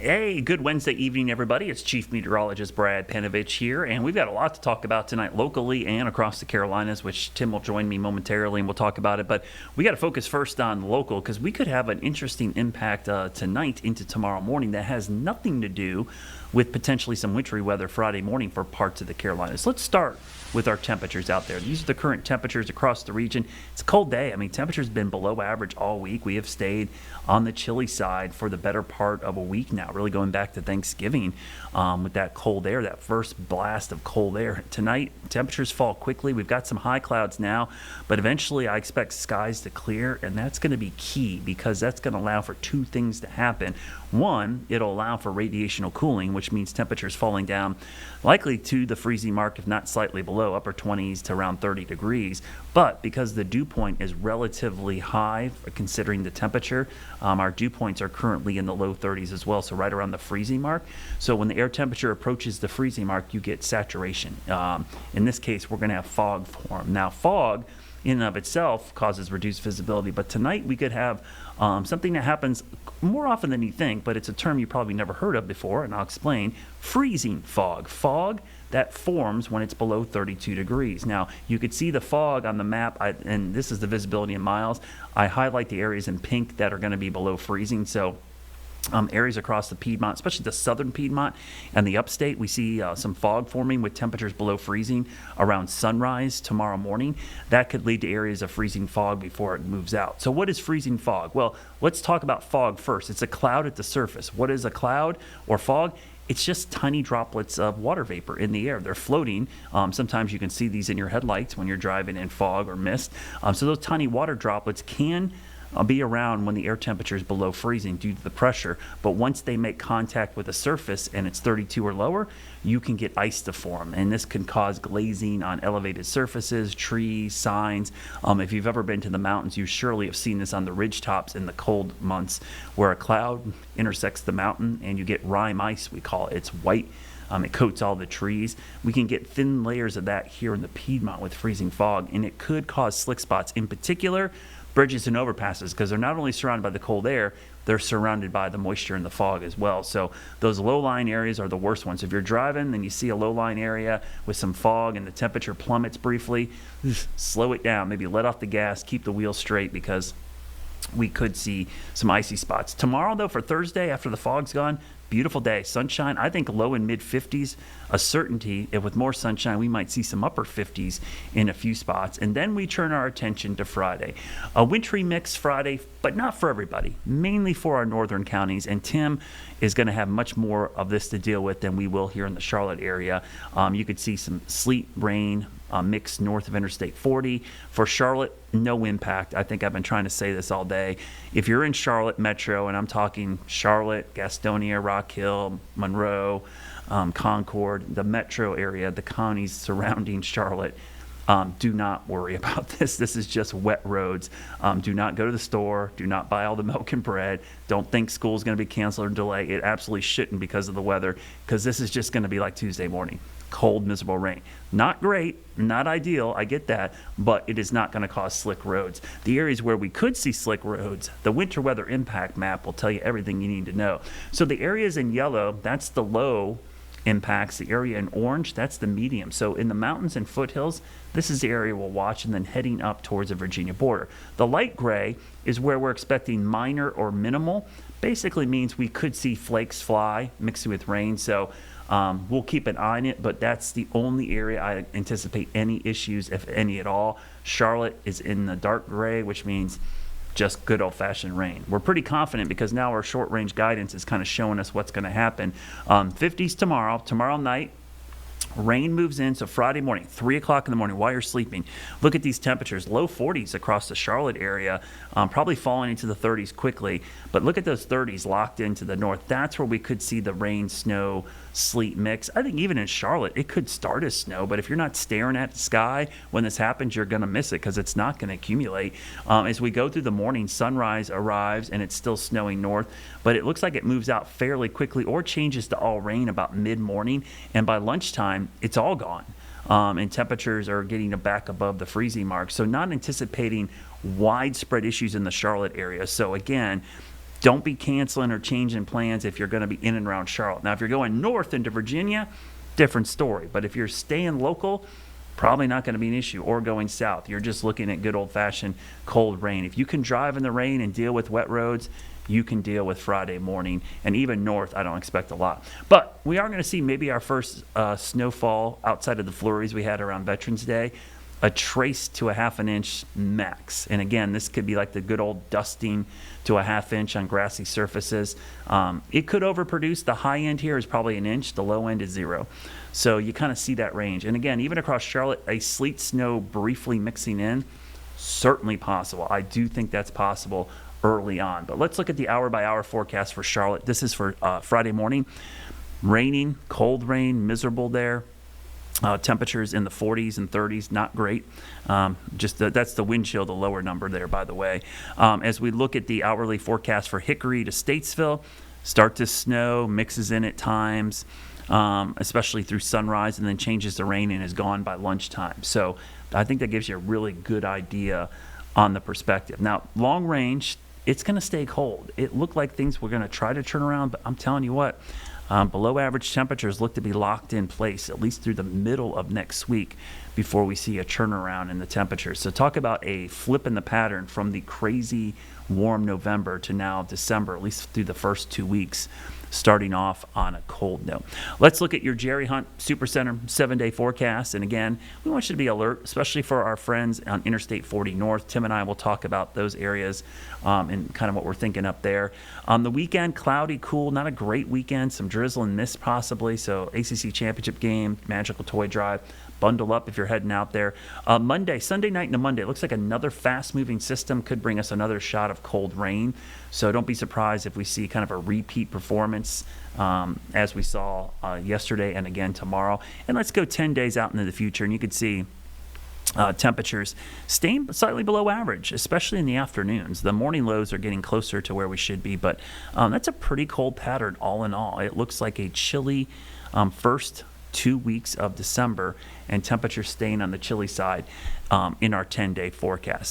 Hey, good Wednesday evening, everybody. It's Chief Meteorologist Brad Panovich here, and we've got a lot to talk about tonight locally and across the Carolinas, which Tim will join me momentarily and we'll talk about it. But we got to focus first on local because we could have an interesting impact tonight into tomorrow morning that has nothing to do with potentially some wintry weather Friday morning for parts of the Carolinas. Let's start with our temperatures out there. These are the current temperatures across the region. It's a cold day. I mean, temperatures have been below average all week. We have stayed on the chilly side for the better part of a week now, really going back to Thanksgiving with that cold air, that first blast of cold air. Tonight, temperatures fall quickly. We've got some high clouds now, but eventually I expect skies to clear, and that's going to be key because that's going to allow for two things to happen. One, it'll allow for radiational cooling, which means temperatures falling down likely to the freezing mark, if not slightly below, upper 20s to around 30 degrees. But because the dew point is relatively high, considering the temperature, our dew points are currently in the low 30s as well, so right around the freezing mark. So when the air temperature approaches the freezing mark, you get saturation. In this case, we're going to have fog form. Now, fog in and of itself causes reduced visibility, but tonight we could have something that happens more often than you think, but it's a term you probably never heard of before, and I'll explain. Freezing fog. Fog that forms when it's below 32 degrees. Now, you could see the fog on the map, and this is the visibility in miles. I highlight the areas in pink that are going to be below freezing, so areas across the Piedmont, especially the southern Piedmont and the upstate, we see some fog forming with temperatures below freezing around sunrise tomorrow morning. That could lead to areas of freezing fog before it moves out. So what is freezing fog? Well, let's talk about fog first. It's a cloud at the surface. What is a cloud or fog? It's just tiny droplets of water vapor in the air. They're floating. Sometimes you can see these in your headlights when you're driving in fog or mist. So those tiny water droplets can be around when the air temperature is below freezing due to the pressure, but once they make contact with the surface and it's 32 or lower, you can get ice to form, and this can cause glazing on elevated surfaces, trees, signs. If you've ever been to the mountains, you surely have seen this on the ridge tops in the cold months where a cloud intersects the mountain and you get rime ice, we call it. It's white. It coats all the trees. We can get thin layers of that here in the Piedmont with freezing fog, and it could cause slick spots, in particular bridges and overpasses, because they're not only surrounded by the cold air, they're surrounded by the moisture and the fog as well. So those low-lying areas are the worst ones. If you're driving and you see a low-lying area with some fog and the temperature plummets briefly, slow it down. Maybe let off the gas, keep the wheel straight, because we could see some icy spots. Tomorrow, though, for Thursday, after the fog's gone, beautiful day, sunshine. I think low and mid 50s, a certainty. If with more sunshine, we might see some upper 50s in a few spots. And then we turn our attention to Friday. A wintry mix Friday, but not for everybody, mainly for our northern counties. And Tim is going to have much more of this to deal with than we will here in the Charlotte area. You could see some sleet, rain, mix north of Interstate 40. For Charlotte, no impact. I think I've been trying to say this all day. If you're in Charlotte Metro, and I'm talking Charlotte, Gastonia, Rock Hill, Monroe, Concord, the metro area, the counties surrounding Charlotte, do not worry about this. This is just wet roads. Do not go to the store. Do not buy all the milk and bread. Don't think school's going to be canceled or delayed. It absolutely shouldn't because of the weather, because this is just going to be like Tuesday morning. Cold, miserable rain. Not great, not ideal, I get that, but it is not going to cause slick roads. The areas where we could see slick roads, the winter weather impact map will tell you everything you need to know. So the areas in yellow, that's the low impacts. The area in orange, that's the medium. So in the mountains and foothills, this is the area we'll watch, and then heading up towards the Virginia border. The light gray is where we're expecting minor or minimal. Basically means we could see flakes fly mixing with rain. So we'll keep an eye on it, but that's the only area I anticipate any issues, if any at all. Charlotte is in the dark gray, which means just good old-fashioned rain. We're pretty confident because now our short-range guidance is kind of showing us what's going to happen. 50s tomorrow night. Rain moves in, so Friday morning, 3 o'clock in the morning while you're sleeping. Look at these temperatures, low 40s across the Charlotte area, probably falling into the 30s quickly. But look at those 30s locked into the north. That's where we could see the rain, snow, sleet mix. I think even in Charlotte, it could start as snow, but if you're not staring at the sky when this happens, you're going to miss it because it's not going to accumulate. As we go through the morning, sunrise arrives and it's still snowing north, but it looks like it moves out fairly quickly or changes to all rain about mid-morning, and by lunchtime, it's all gone. And temperatures are getting back above the freezing mark. So not anticipating widespread issues in the Charlotte area. So again, don't be canceling or changing plans if you're going to be in and around Charlotte. Now, if you're going north into Virginia, different story. But if you're staying local, probably not going to be an issue, or going south. You're just looking at good old-fashioned cold rain. If you can drive in the rain and deal with wet roads, you can deal with Friday morning. And even north, I don't expect a lot. But we are going to see maybe our first snowfall outside of the flurries we had around Veterans Day, a trace to a half an inch max. And again, this could be like the good old dusting to a half inch on grassy surfaces. It could overproduce. The high end here is probably an inch. The low end is 0. So you kind of see that range. And again, even across Charlotte, a sleet snow briefly mixing in, certainly possible. I do think that's possible early on. But let's look at the hour-by-hour forecast for Charlotte. This is for Friday morning. Raining, cold rain, miserable there. Temperatures in the 40s and 30s, not great. That's the wind chill, the lower number there, by the way. As we look at the hourly forecast for Hickory to Statesville, start to snow, mixes in at times, especially through sunrise, and then changes to rain and is gone by lunchtime. So I think that gives you a really good idea on the perspective. Now, long range, it's going to stay cold. It looked like things were going to try to turn around, but I'm telling you what, below average temperatures look to be locked in place at least through the middle of next week before we see a turnaround in the temperatures. So talk about a flip in the pattern from the crazy warm November to now December, at least through the first 2 weeks, starting off on a cold note. Let's look at your Jerry Hunt Supercenter 7-day forecast. And again, we want you to be alert, especially for our friends on Interstate 40 North. Tim and I will talk about those areas and kind of what we're thinking up there. On the weekend, cloudy, cool, not a great weekend, some drizzle and mist possibly. So ACC Championship game, Magical Toy Drive. Bundle up if you're heading out there. Sunday night into Monday, it looks like another fast-moving system could bring us another shot of cold rain. So don't be surprised if we see kind of a repeat performance as we saw yesterday and again tomorrow. And let's go 10 days out into the future, and you could see temperatures staying slightly below average, especially in the afternoons. The morning lows are getting closer to where we should be, but that's a pretty cold pattern all in all. It looks like a chilly first 2 weeks of December, and temperatures staying on the chilly side in our 10-day forecast.